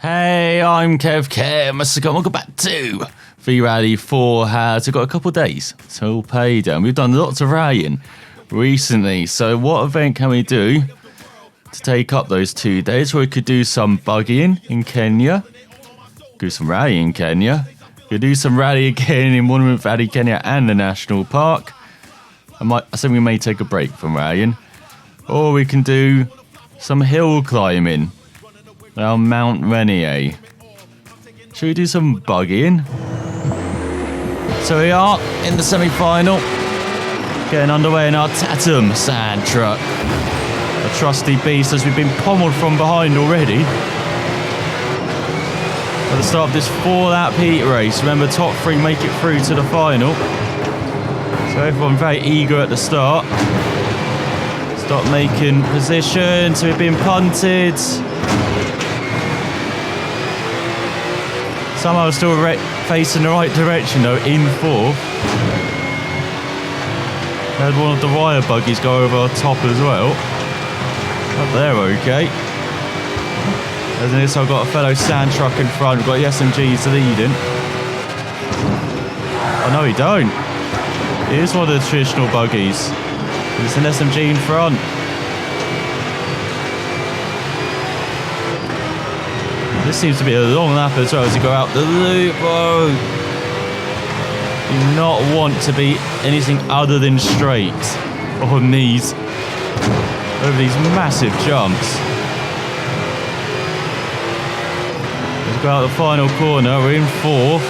Hey, I'm ElusiveKev. Welcome back to the Rally 4 has got a couple of days till payday. We've done lots of rallying recently. So what event can we do to take up those 2 days? We could do some buggying in Kenya. Do some rallying in Kenya. We could do some rally again in Monument Valley, Kenya and the National Park. I think we may take a break from rallying. Or we can do some hill climbing. Mount Rainier. Should we do some buggying? So we are in the semi-final, getting underway in our Tatum sand truck. A trusty beast as we've been pommeled from behind already. At the start of this 4-lap heat race, remember top 3 make it through to the final. So everyone very eager at the start. Start making position, so we've been punted. Somehow still facing the right direction though, in 4th. Had one of the wire buggies go over our top as well. Up there, okay. As in this, I've got a fellow sand truck in front. We've got the SMGs leading. Oh no, we don't. It is one of the traditional buggies. It's an SMG in front. This seems to be a long lap as well as you go out the loop. Whoa. Do not want to be anything other than straight on these, over these massive jumps. Let's go out the final corner. We're in 4th,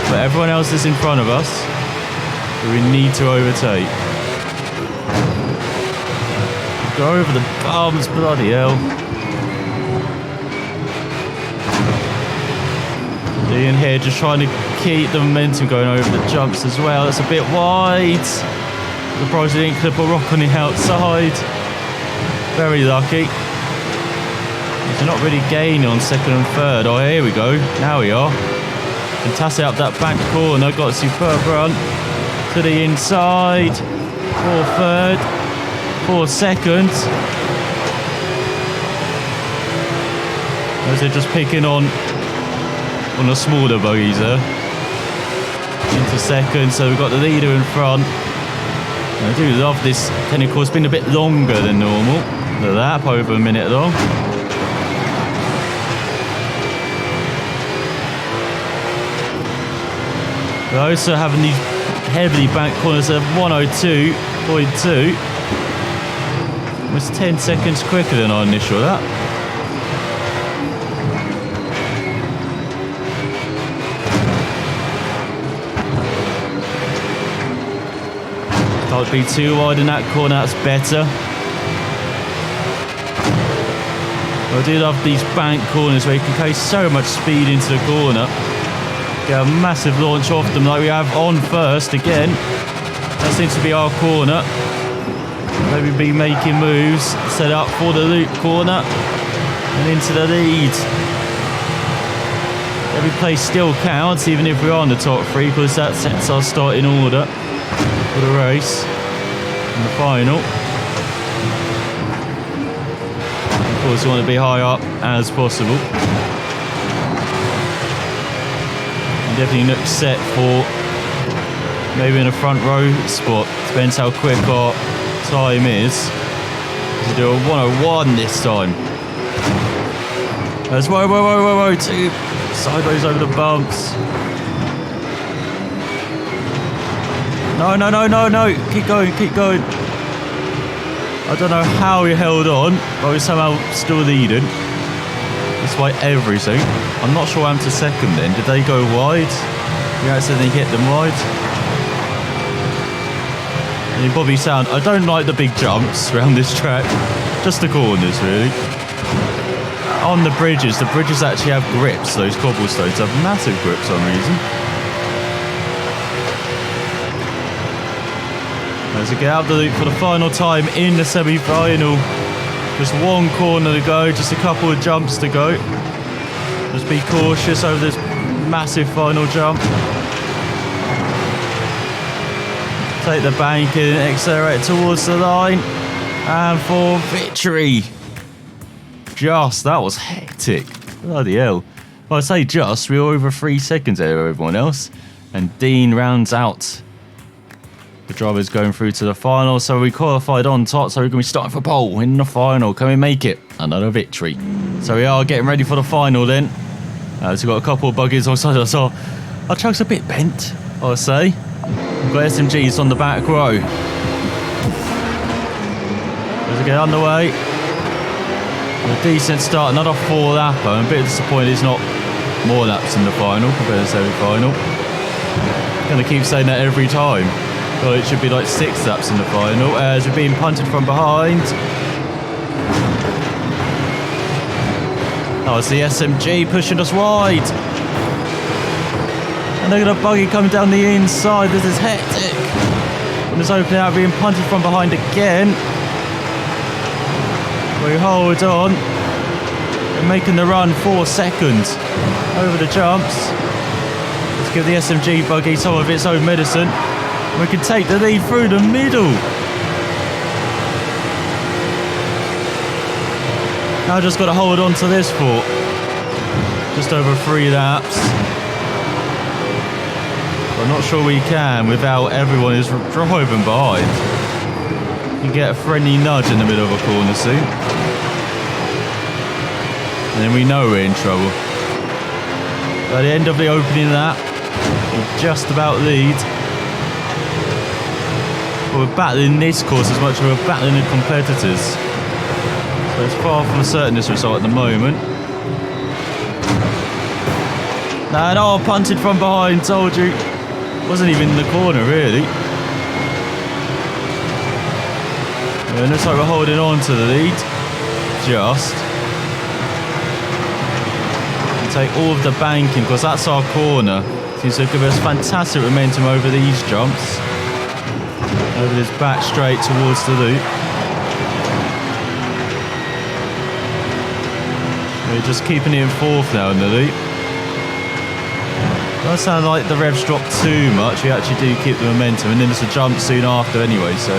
but everyone else is in front of us. So we need to overtake. Go over the bumps, bloody hell. In here, just trying to keep the momentum going over the jumps as well. That's a bit wide. Surprised we didn't clip a rock on the outside. Very lucky. They're not really gaining on 2nd and 3rd. Oh, here we go. Now we are. Fantastic up that back corner. Got a superb run to the inside. 4th, 3rd. 4 seconds. As they're just picking on the smaller buggies there. Into 2nd, so we've got the leader in front. I do love this Kenya course, been a bit longer than normal. The lap over a minute long. We're also having these heavily banked corners of 102.2. Almost 10 seconds quicker than our initial lap. Can't be too wide in that corner, that's better. I do love these bank corners where you can carry so much speed into the corner. Get a massive launch off them like we have on 1st again. That seems to be our corner. Maybe be making moves, set up for the loop corner and into the lead. Every place still counts, even if we're on the top 3, because that sets our starting order for the race in the final. Of course, we want to be high up as possible. And definitely look set for maybe in a front row spot. Depends how quick our time is. To do a 101 this time. That's whoa, 2 sideways over the bumps. No. Keep going. I don't know how we held on, but we're somehow still leading. Despite everything. I'm not sure I'm to 2nd then. Did they go wide? We accidentally hit them wide. And Bobby Sound, I don't like the big jumps around this track. Just the corners, really. On the bridges actually have grips. Those cobblestones have massive grips for some reason. As we get out the loop for the final time in the semi-final. Just 1 corner to go, just a couple of jumps to go. Just be cautious over this massive final jump. Take the bank and accelerate towards the line. And for victory. That was hectic. Bloody hell. Well, I say just, we were over 3 seconds ahead of everyone else. And Dean rounds out the drivers going through to the final. So we qualified on top, so we're going to be starting for pole in the final. Can we make it? Another victory. So we are getting ready for the final then. So we've got a couple of buggies on side. So our truck's a bit bent, I'll say. We've got SMGs on the back row. As we get underway. A decent start, another 4-lapper. I'm a bit disappointed it's not more laps in the final compared to the semi-final. Gonna keep saying that every time. Well, it should be like 6 laps in the final as we're being punted from behind. Oh, it's the SMG pushing us wide. And look at the buggy coming down the inside. This is hectic. And it's opening out, being punted from behind again. We hold on. We're making the run 4 seconds over the jumps. Let's give the SMG buggy some of its own medicine. We can take the lead through the middle. Now just got to hold on to this for just over 3 laps. I'm not sure we can without everyone is driving behind. You get a friendly nudge in the middle of a corner soon. And then we know we're in trouble. By the end of the opening lap, we just about lead. But we're battling this course as much as we're battling the competitors. So it's far from certain this result at the moment. And oh, punted from behind, told you. Wasn't even in the corner, really. And looks like we're holding on to the lead. Just. And take all of the banking, because that's our corner. Seems to give us fantastic momentum over these jumps. Over this back straight towards the loop. We're just keeping it in 4th now in the loop. Doesn't sound like the revs drop too much. We actually do keep the momentum, and then there's a jump soon after anyway, so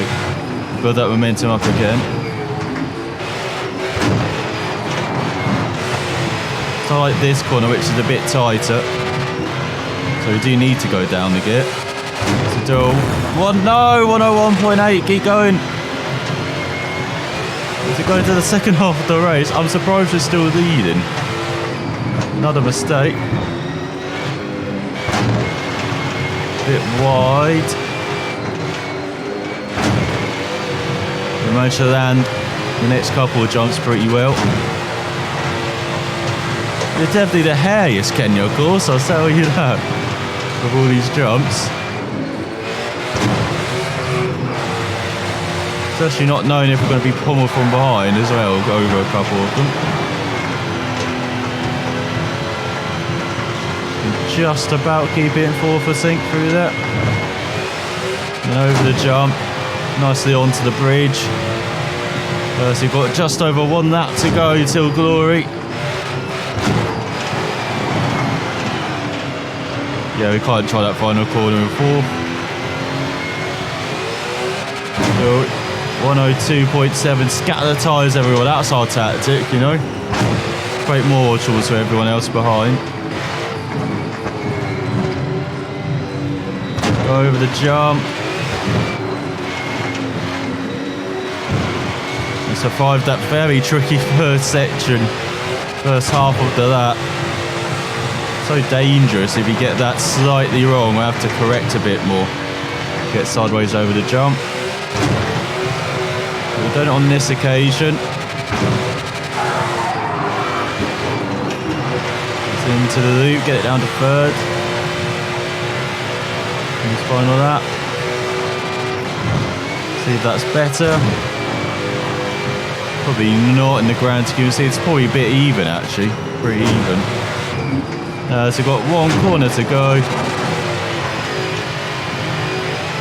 build that momentum up again. It's not like this corner, which is a bit tighter, so we do need to go down the gear. So do 101.8. Keep going. As we go into the second half of the race, I'm surprised we're still leading. Another mistake. Bit wide. We managed to land the next couple of jumps pretty well. You're definitely the hairiest Kenya, of course, I'll tell you that. Of all these jumps. Especially not knowing if we're going to be pummeled from behind as well, over a couple of them. Just about keep it in 4th, I think, through that. And over the jump, nicely onto the bridge. So we've got just over 1 lap to go till glory. Yeah, we can't try that final corner in 4th. So 102.7, scatter the tyres everyone, that's our tactic, you know. Create more troubles for everyone else behind. Go over the jump. We survived that very tricky first section, first half of the lap. So dangerous if you get that slightly wrong, we'll have to correct a bit more. Get sideways over the jump. We've done it on this occasion. It's into the loop, get it down to 3rd. Final lap. See if that's better. Probably not in the grand scheme. See, it's probably a bit even actually. Pretty even. So we've got 1 corner to go.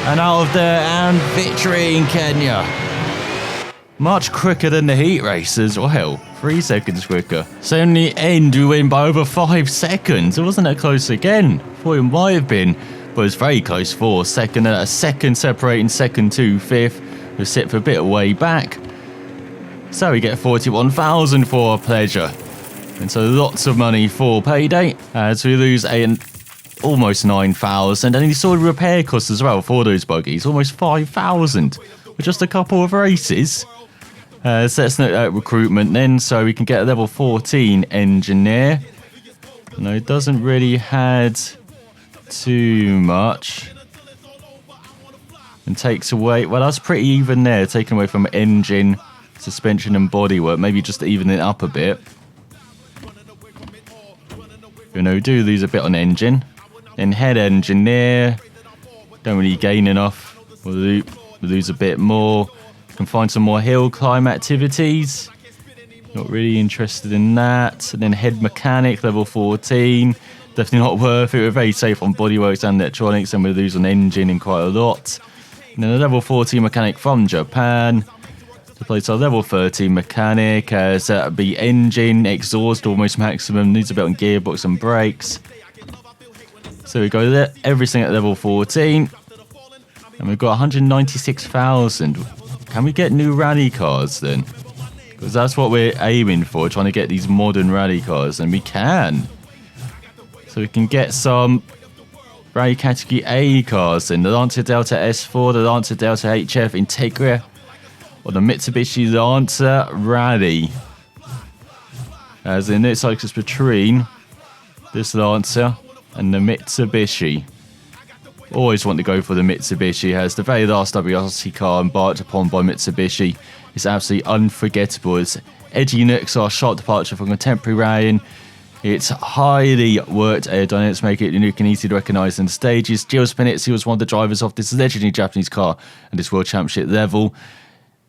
And out of there, and victory in Kenya. Much quicker than the heat race as well. 3 seconds quicker. So in the end, we win by over 5 seconds. It wasn't that close again. Thought it might have been. But it was very close for 2nd, and a 2nd separating 2nd to 5th. We'll sit for a bit of way back. So we get 41,000 for our pleasure. And so lots of money for payday as we lose almost 9,000. And you saw the repair costs as well for those buggies, almost 5,000 with just a couple of races. So let's note out recruitment then, so we can get a level 14 engineer. No, it doesn't really had too much. And takes away, well, that's pretty even there, taken away from engine, suspension and bodywork. Maybe just even it up a bit. You know, we do lose a bit on engine. Then head engineer, don't really gain enough. We'll lose a bit more. Can find some more hill climb activities. Not really interested in that. And then head mechanic, level 14. Definitely not worth it. We're very safe on bodyworks and electronics, and we lose on engine in quite a lot. And then a level 14 mechanic from Japan. To place our level 13 mechanic, as that would be engine, exhaust almost maximum, needs a bit on gearbox and brakes. So we go there, everything at level 14. And we've got 196,000. Can we get new rally cars then? Because that's what we're aiming for, trying to get these modern rally cars, and we can. So we can get some rally category A cars then. The Lancer Delta S4, the Lancer Delta HF Integra, or the Mitsubishi Lancer Rally. As in, it's like it's between this Lancer and the Mitsubishi. Always want to go for the Mitsubishi, as the very last WRC car embarked upon by Mitsubishi is absolutely unforgettable. Its edgy looks are a sharp departure from contemporary rallying. Its highly worked aerodynamics make it unique and easy to recognise in the stages. Gilles Panizzi was one of the drivers of this legendary Japanese car at this World Championship level.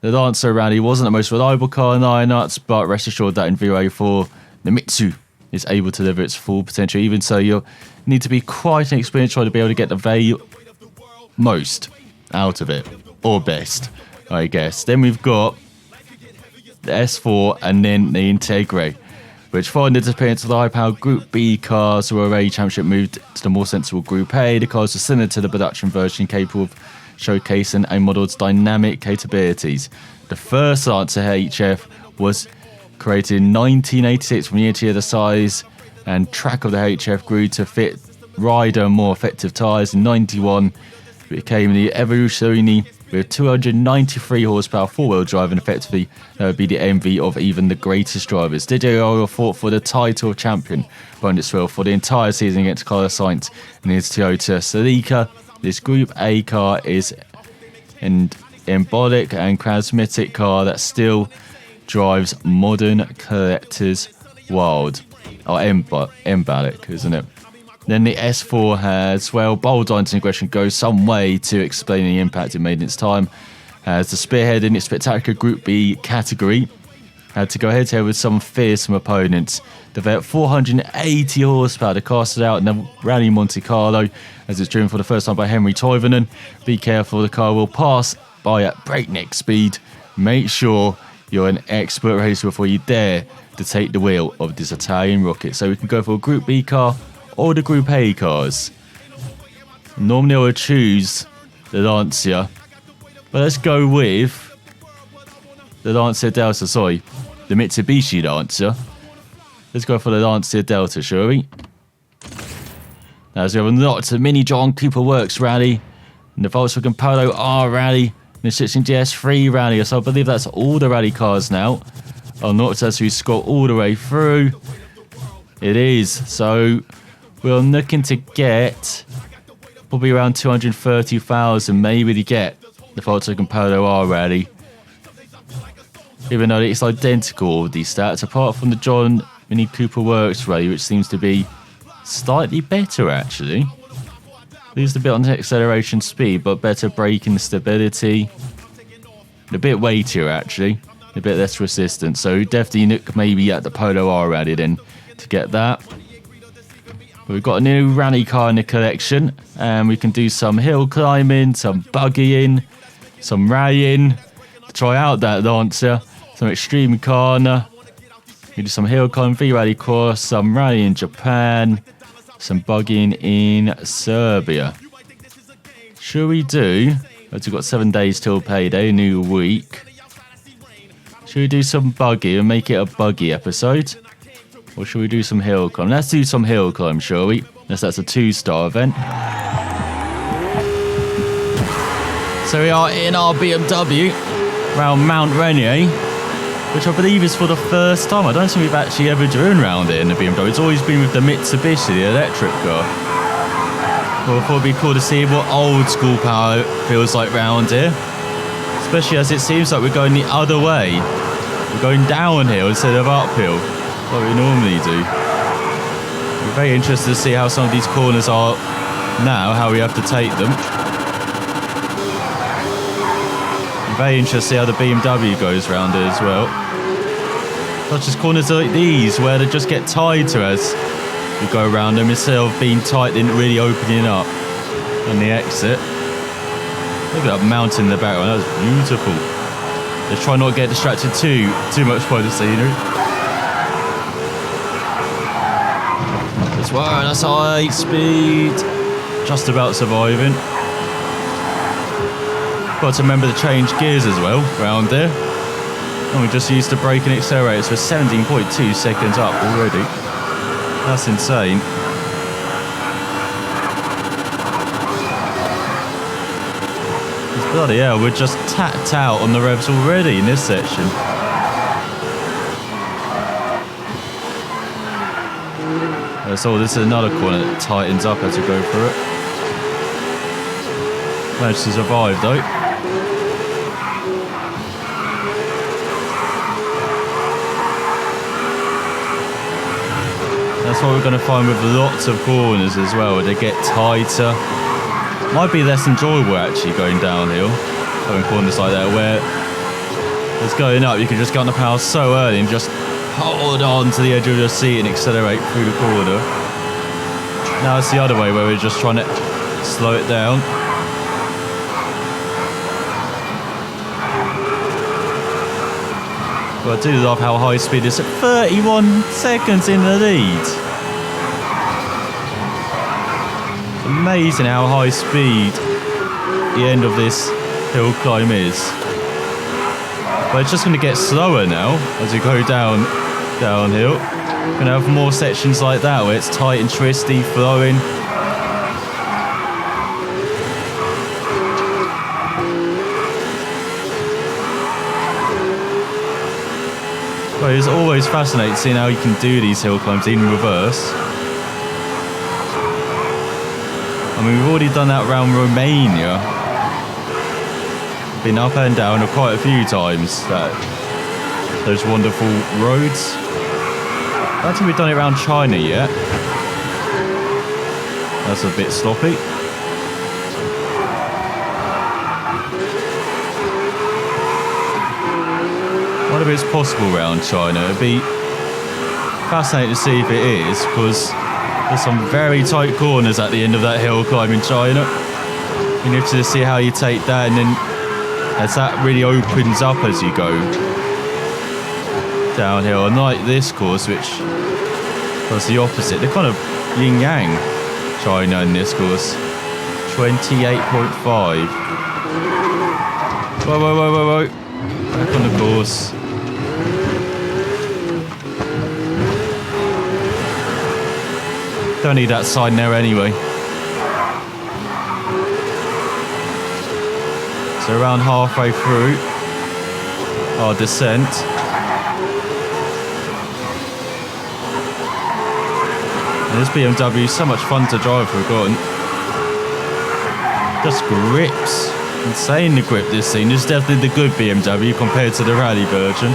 The Lancer Rally wasn't the most reliable car in iron nuts, but rest assured that in VRA4, the Mitsu is able to deliver its full potential. Even so, you'll need to be quite an experienced driver to be able to get the very most out of it, or best, I guess. Then we've got the S4 and then the Integra, which following the disappearance of the high-powered Group B cars, the World Rally Championship moved to the more sensible Group A. The cars were similar to the production version, capable of showcasing a model's dynamic capabilities. The first Lancer HF was created in 1986. From year to year, the size and track of the HF grew to fit rider and more effective tyres. In 91, it became the Evoluzione with 293 horsepower, four-wheel drive, and effectively that would be the envy of even the greatest drivers. Didier Oil fought for the title of champion behind its wheel for the entire season against Carlos Sainz in his Toyota Celica. This Group A car is an embolic and charismatic car that still drives modern collectors wild. Oh, embolic, isn't it? Then the S4 has, well, bold lines and aggression goes some way to explaining the impact it made in its time. As the spearhead in its spectacular Group B category, had to go head-to-head with some fearsome opponents. Developed 480 horsepower to cast it out in the Rally Monte Carlo, as it's driven for the first time by Henry Toivonen. Be careful, the car will pass by at breakneck speed. Make sure you're an expert racer before you dare to take the wheel of this Italian rocket. So we can go for a Group B car or the Group A cars. Normally I would choose the Lancia, but let's go with the Lancia Delta, the Mitsubishi Lancer. Let's go for the Lancia Delta, shall we? Now, as we have lots of Mini John Cooper Works Rally, and the Volkswagen Polo R Rally, and the 16 GS3 Rally. So I believe that's all the rally cars now. Unlocked as we scroll all the way through. It is. So we're looking to get probably around 230,000 maybe to get the Volkswagen Polo R Rally. Even though it's identical with these stats, apart from the John Mini Cooper Works Rally, which seems to be slightly better actually. Lose a bit on the acceleration speed, but better braking stability. A bit weightier actually, a bit less resistant. So definitely look maybe at the Polo R Rally then to get that. But we've got a new rally car in the collection, and we can do some hill climbing, some buggying, some rallying. To try out that Lancer, some extreme corner. We do some hill climb, V-Rally course, some rally in Japan, some buggying in Serbia. Should we do, as we've got 7 days till payday, new week. Should we do some buggy and make it a buggy episode? Or should we do some hill climb? Let's do some hill climb, shall we? Unless that's a 2-star event. So we are in our BMW around Mount Rainier, which I believe is for the first time. I don't think we've actually ever driven around it in the BMW. It's always been with the Mitsubishi, the electric car. Well, I thought it'd be cool to see what old school power feels like round here. Especially as it seems like we're going the other way. We're going downhill instead of uphill, like we normally do. We're very interested to see how some of these corners are now, how we have to take them. Very interested to see how the BMW goes around it as well. Such as corners like these, where they just get tied to us. We go around them instead of being tight and really opening up on the exit. Look at that mountain in the background, that was beautiful. Let's try not to get distracted too much by the scenery. That's wow, that's high speed. Just about surviving. Got to remember to change gears as well around there. And we just used the brake and accelerators for 17.2 seconds up already. That's insane. Bloody hell, we're just tapped out on the revs already in this section. So this is another corner that tightens up as we go through it. Managed to survive though. That's what we're going to find with lots of corners as well. They get tighter. Might be less enjoyable actually going downhill, going corners like that, where it's going up, you can just get on the power so early and just hold on to the edge of your seat and accelerate through the corner. Now it's the other way where we're just trying to slow it down. But I do love how high speed is at 31 seconds in the lead. Amazing how high speed the end of this hill climb is. But it's just going to get slower now as we go downhill. We're going to have more sections like that where it's tight and twisty, flowing. But it's always fascinating seeing how you can do these hill climbs in reverse. I mean, we've already done that around Romania. Been up and down quite a few times. Those wonderful roads. I don't think we've done it around China yet. That's a bit sloppy. I wonder if it's possible around China. It'd be fascinating to see if it is, because there's some very tight corners at the end of that hill climb in China. You need to see how you take that, and then as that really opens up as you go downhill. Unlike this course, which was the opposite. They're kind of yin-yang, China in this course. 28.5. Whoa, whoa, whoa, whoa, whoa. Back on the course. Don't need that sign there anyway. So around halfway through our descent. And this BMW is so much fun to drive, I've forgotten. Just grips. Insane the grip this thing. This is definitely the good BMW compared to the rally version.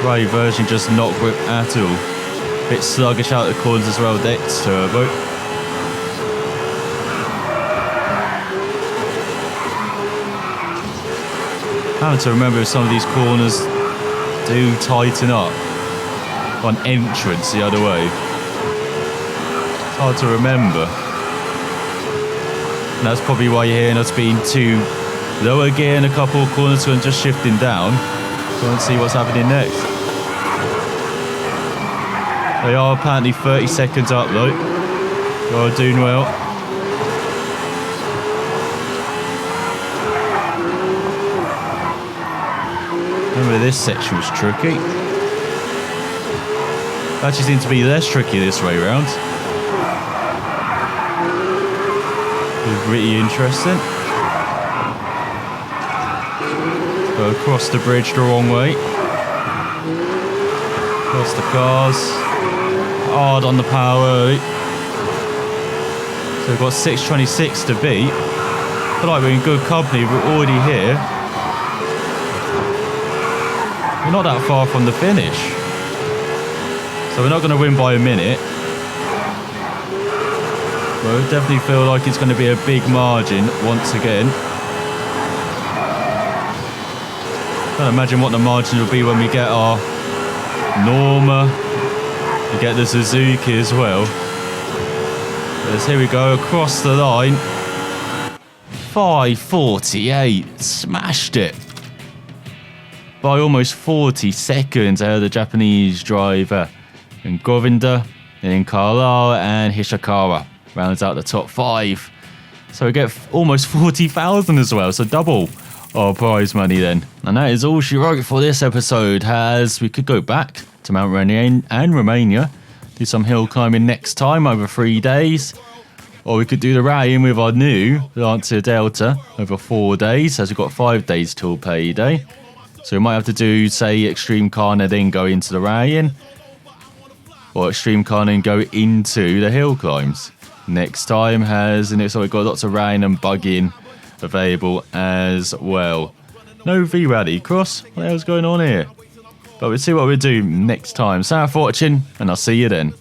Rally version just not grip at all. Bit sluggish out the corners as well, Dex Turbo. Having to remember if some of these corners do tighten up on entrance the other way. It's hard to remember. And that's probably why you're hearing us being too lower gear in a couple of corners and just shifting down. So let's see what's happening next. They are apparently 30 seconds up though. They are doing well. Remember this section was tricky. Actually seems to be less tricky this way round. It's pretty interesting. Go across the bridge the wrong way. Across the cars. Hard on the power. So we've got 6:26 to beat. I feel like we're in good company. We're already here. We're not that far from the finish. So we're not going to win by a minute. But I definitely feel like it's going to be a big margin once again. Can't imagine what the margin will be when we get our Norma. We get the Suzuki as well. But here we go, across the line. 5:48. Smashed it. By almost 40 seconds ahead of the Japanese driver. And Govinda, and then Carlisle and Hishikawa rounds out the top 5. So we get almost 40,000 as well, so double our prize money then. And that is all she wrote for this episode, as we could go back to Mount Rainier and Romania, do some hill climbing next time over 3 days, or we could do the rallying with our new Lancia Delta over 4 days, as we've got 5 days till payday. So we might have to do, say, Extreme Carna, then go into the rallying, or Extreme Carna and go into the hill climbs next time. And it's we've got lots of rallying and bugging available as well. No V-Rally Cross, what the hell's going on here? But we'll see what we do next time. So thanks for watching, and I'll see you then.